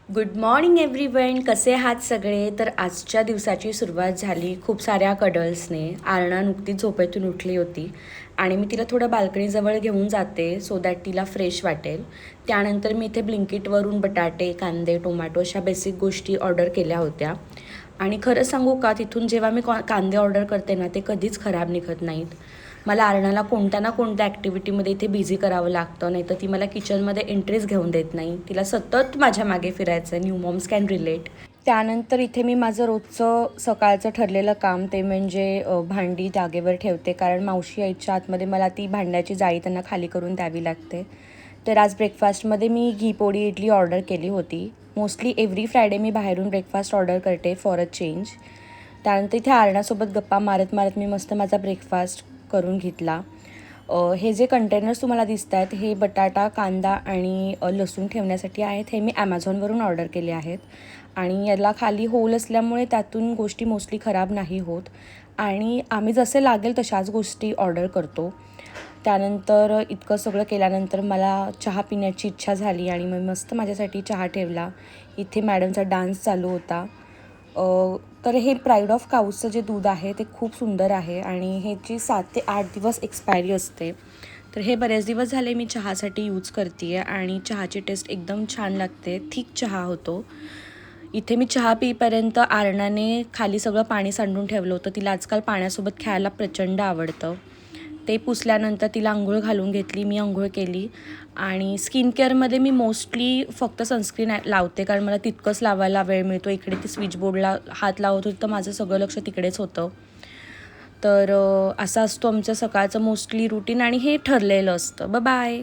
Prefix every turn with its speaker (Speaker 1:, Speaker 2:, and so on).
Speaker 1: Good morning everyone. कसे आहात सगळे? तर आजच्या दिवसाची सुरुवात झाली खूप साऱ्या कडल्सने. आरणा नुकतीच झोपेतून उठली होती आणि मी तिला थोडं बाल्कनीजवळ घेऊन जाते सो दॅट तिला फ्रेश वाटेल. त्यानंतर मी इथे ब्लिंकिटवरून बटाटे, कांदे, टोमॅटो अशा बेसिक गोष्टी ऑर्डर केल्या होत्या. आणि खरं सांगू का, तिथून जेव्हा मी कांदे ऑर्डर करते ना, ते कधीच खराब निघत नाहीत. मला आरणाला कोणत्या ना कोणत्या ॲक्टिव्हिटीमध्ये इथे बिझी करावं लागतं, नाही तर ती मला किचनमध्ये एंट्रीज घेऊन देत नाही. तिला सतत माझ्या मागे फिरायचं आहे. New moms can relate. त्यानंतर इथे मी माझं रोजचं सकाळचं ठरलेलं काम ते म्हणजे भांडी जागेवर ठेवते, कारण मावशी यायच्या आतमध्ये मला ती भांड्याची जाळी त्यांना खाली करून द्यावी लागते. तर आज ब्रेकफास्टमध्ये मी घी पोळी इडली ऑर्डर केली होती. मोस्टली एव्हरी फ्रायडे मी बाहेरून ब्रेकफास्ट ऑर्डर करते फॉर अ चेंज. त्यानंतर इथे आरणासोबत गप्पा मारत मारत मी मस्त माझा ब्रेकफास्ट करून घेतला. हे जे कंटेनर्स तुम्हाला दिसत आहेत हे बटाटा, कांदा आणि लसूण ठेवण्यासाठी आहेत. हे मी ॲमेझॉनवरून ऑर्डर केले आहेत आणि याला खाली होल असल्यामुळे त्यातून गोष्टी मोस्टली खराब नाही होत आणि आम्ही जसे लागेल तशाच गोष्टी ऑर्डर करतो. त्यानंतर इतकं सगळं केल्यानंतर मला चहा पिण्याची इच्छा झाली आणि मग मस्त माझ्यासाठी चहा ठेवला. इथे मॅडमचा डान्स चालू होता. तर हे प्राईड ऑफ काऊचं जे दूध आहे ते खूप सुंदर आहे आणि ह्याची 7 ते 8 दिवस एक्सपायरी असते. तर हे बरेच दिवस झाले मी चहासाठी यूज करते आहे आणि चहाची टेस्ट एकदम छान लागते. थिक चहा होतो. इथे मी चहा पिईपर्यंत आरणाने खाली सगळं पाणी सांडून ठेवलं होतं. तिला आजकाल पाण्यासोबत खेळायला प्रचंड आवडतं. ते पुसल्यानंतर तिला अंघोळ घालून घेतली, मी अंघोळ केली आणि स्किन केअरमध्ये मी मोस्टली फक्त सनस्क्रीन लावते, कारण मला तितकंच लावायला वेळ मिळतो. इकडे ती स्विचबोर्डला हात लावत होती तर माझं सगळं लक्ष तिकडेच होतं. तर असं असतो आमचं सकाळचं मोस्टली रुटीन आणि हे ठरलेलं असतं. बाय.